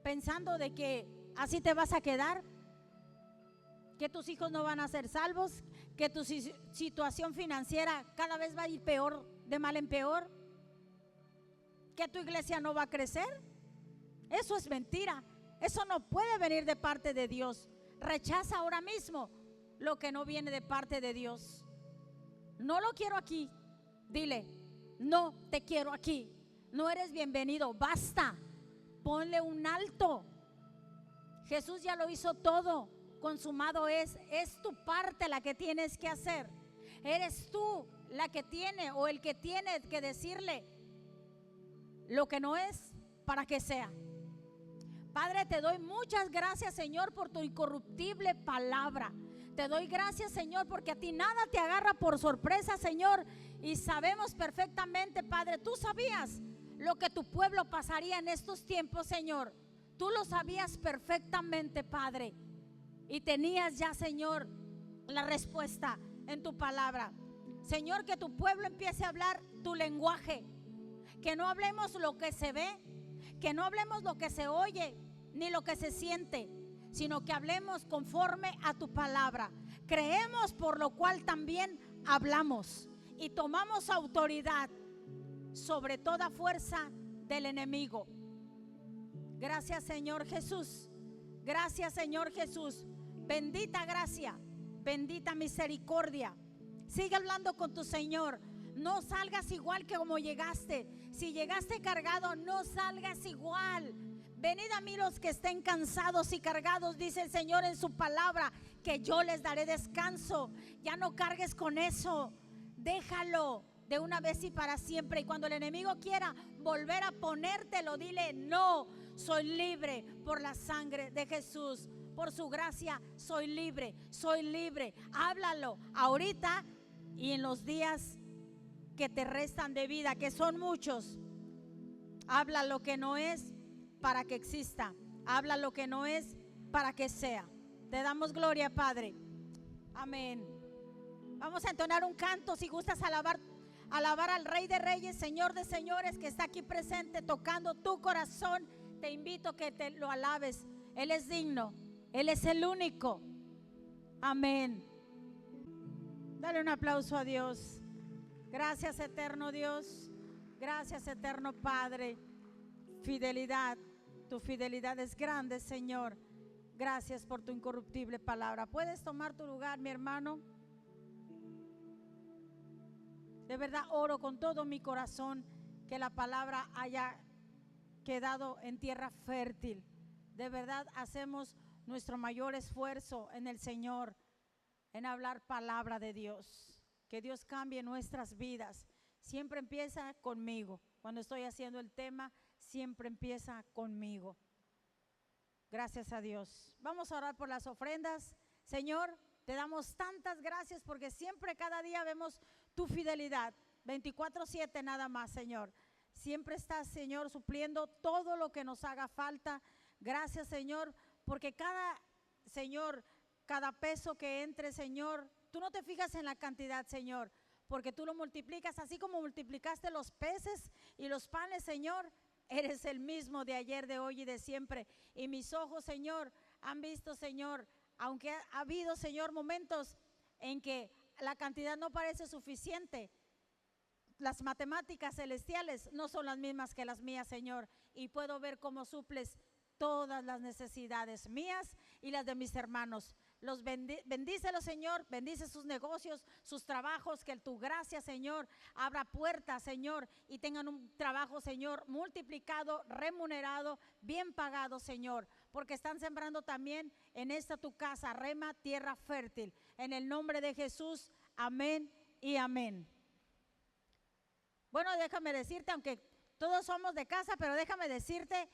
A: pensando de que así te vas a quedar, que tus hijos no van a ser salvos, que tu situación financiera cada vez va a ir peor, de mal en peor, que tu iglesia no va a crecer. Eso es mentira. Eso no puede venir de parte de Dios. Rechaza ahora mismo lo que no viene de parte de Dios. No lo quiero aquí. Dile, no te quiero aquí. No eres bienvenido, basta. Ponle un alto. Jesús ya lo hizo todo. Consumado es tu parte la que tienes que hacer. Eres tú la que tiene o el que tiene que decirle lo que no es para que sea. Padre, te doy muchas gracias, Señor, por tu incorruptible palabra. Te doy gracias, Señor, porque a ti nada te agarra por sorpresa, Señor. Y sabemos perfectamente, Padre, tú sabías lo que tu pueblo pasaría en estos tiempos, Señor. Tú lo sabías perfectamente, Padre. Y tenías ya, Señor, la respuesta en tu palabra. Señor, que tu pueblo empiece a hablar tu lenguaje. Que no hablemos lo que se ve, que no hablemos lo que se oye, ni lo que se siente, sino que hablemos conforme a tu palabra. Creemos, por lo cual también hablamos y tomamos autoridad sobre toda fuerza del enemigo. Gracias, Señor Jesús. Gracias, Señor Jesús. Bendita gracia, bendita misericordia. Sigue hablando con tu Señor. No salgas igual que como llegaste. Si llegaste cargado, no salgas igual. Venid a mí los que estén cansados y cargados, dice el Señor en su palabra, que yo les daré descanso. Ya no cargues con eso. Déjalo de una vez y para siempre. Y cuando el enemigo quiera volver a ponértelo, dile: no, soy libre por la sangre de Jesús. Por su gracia soy libre, soy libre. Háblalo ahorita y en los días que te restan de vida, que son muchos. Habla lo que no es para que exista. Habla lo que no es para que sea. Te damos gloria, Padre. Amén. Vamos a entonar un canto. Si gustas alabar al Rey de Reyes, Señor de Señores, que está aquí presente tocando tu corazón, te invito a que te lo alabes. Él es digno, Él es el único. Amén. Dale un aplauso a Dios. Gracias, eterno Dios. Gracias, eterno Padre. Fidelidad, tu fidelidad es grande, Señor. Gracias por tu incorruptible palabra. ¿Puedes tomar tu lugar, mi hermano? De verdad oro con todo mi corazón que la palabra haya quedado en tierra fértil. De verdad hacemos nuestro mayor esfuerzo en el Señor, en hablar palabra de Dios. Que Dios cambie nuestras vidas. Siempre empieza conmigo. Cuando estoy haciendo el tema, siempre empieza conmigo. Gracias a Dios. Vamos a orar por las ofrendas. Señor, te damos tantas gracias porque siempre, cada día vemos tu fidelidad. 24/7 nada más, Señor. siempre estás, Señor, supliendo todo lo que nos haga falta. Gracias, Señor, porque Señor, cada peso que entre, Señor, tú no te fijas en la cantidad, Señor, porque tú lo multiplicas, así como multiplicaste los peces y los panes, Señor. Eres el mismo de ayer, de hoy y de siempre. Y mis ojos, Señor, han visto, Señor, aunque ha habido, Señor, momentos en que la cantidad no parece suficiente. Las matemáticas celestiales no son las mismas que las mías, Señor. Y puedo ver cómo suples todas las necesidades mías y las de mis hermanos. Los bendícelos, Señor, bendice sus negocios, sus trabajos, que tu gracia, Señor, abra puertas, Señor, y tengan un trabajo, Señor, multiplicado, remunerado, bien pagado, Señor, porque están sembrando también en esta tu casa, Rema, tierra fértil. En el nombre de Jesús, amén y amén. Bueno, déjame decirte, aunque todos somos de casa, pero déjame decirte,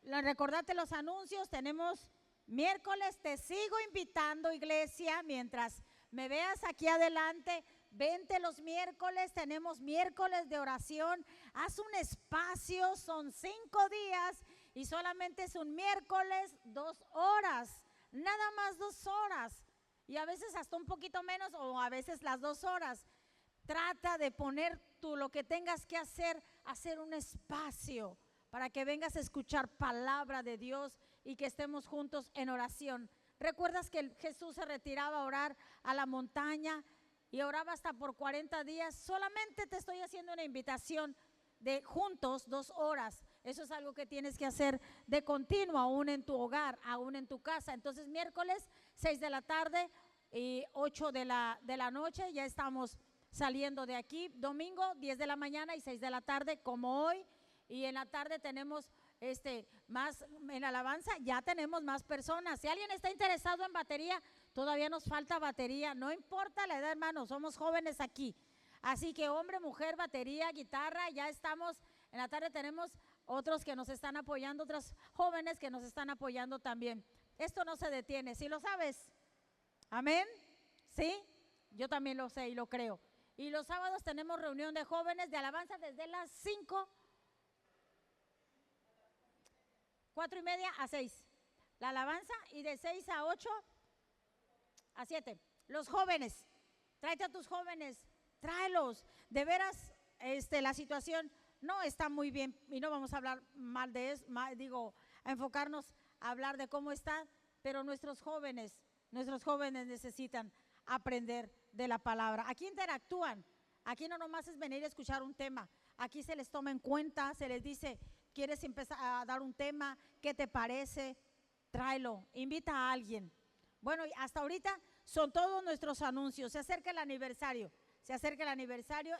A: recordarte los anuncios. Tenemos miércoles, te sigo invitando, iglesia, mientras me veas aquí adelante, vente los miércoles, tenemos miércoles de oración, haz un espacio, son 5 días y solamente es un miércoles, 2 horas, nada más 2 horas, y a veces hasta un poquito menos o a veces las 2 horas. Trata de poner tú lo que tengas que hacer un espacio para que vengas a escuchar palabra de Dios y que estemos juntos en oración. ¿Recuerdas que Jesús se retiraba a orar a la montaña y oraba hasta por 40 días? Solamente te estoy haciendo una invitación de juntos 2 horas. Eso es algo que tienes que hacer de continuo, aún en tu hogar, aún en tu casa. Entonces, miércoles 6 de la tarde y 8 de la noche ya estamos saliendo de aquí. Domingo 10 de la mañana y 6 de la tarde, como hoy. Y en la tarde tenemos más, en alabanza ya tenemos más personas. Si alguien está interesado en batería, todavía nos falta batería. No importa la edad, hermano, somos jóvenes aquí. Así que hombre, mujer, batería, guitarra, ya estamos. En la tarde tenemos otros que nos están apoyando, otros jóvenes que nos están apoyando también. Esto no se detiene, ¿sí lo sabes? Amén. ¿Sí? Yo también lo sé y lo creo. Y los sábados tenemos reunión de jóvenes de alabanza desde las 4:30 a 6. La alabanza, y de 6 a 8 a 7. Los jóvenes, tráete a tus jóvenes, tráelos. De veras, la situación no está muy bien y no vamos a hablar mal de eso, a enfocarnos a hablar de cómo está, pero nuestros jóvenes necesitan aprender de la palabra. Aquí interactúan, aquí no nomás es venir a escuchar un tema, aquí se les toma en cuenta, se les dice, ¿quieres empezar a dar un tema? ¿Qué te parece? Tráelo, invita a alguien. Bueno, hasta ahorita son todos nuestros anuncios. Se acerca el aniversario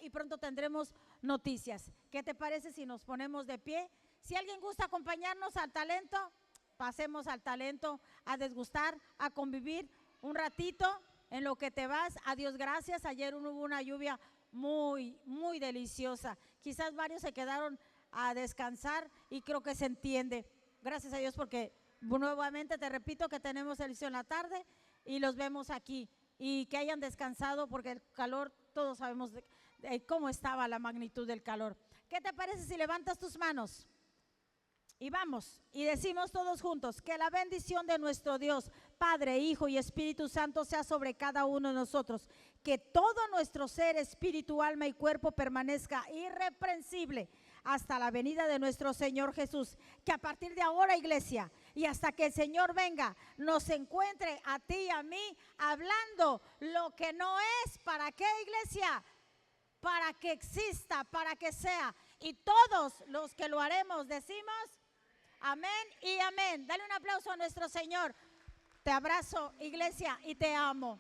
A: y pronto tendremos noticias. ¿Qué te parece si nos ponemos de pie? Si alguien gusta acompañarnos al talento, pasemos al talento, a desgustar, a convivir un ratito en lo que te vas. A Dios gracias, ayer hubo una lluvia muy, muy deliciosa. Quizás varios se quedaron a descansar y creo que se entiende. Gracias a Dios, porque nuevamente te repito que tenemos servicio en la tarde y los vemos aquí, y que hayan descansado, porque el calor, todos sabemos cómo estaba la magnitud del calor. ¿Qué te parece si levantas tus manos y vamos y decimos todos juntos que la bendición de nuestro Dios, Padre, Hijo y Espíritu Santo sea sobre cada uno de nosotros, que todo nuestro ser, espíritu, alma y cuerpo permanezca irreprensible hasta la venida de nuestro Señor Jesús? Que a partir de ahora, iglesia, y hasta que el Señor venga, nos encuentre a ti y a mí hablando lo que no es. ¿Para qué, iglesia? Para que exista, para que sea. Y todos los que lo haremos decimos amén y amén. Dale un aplauso a nuestro Señor. Te abrazo, iglesia, y te amo.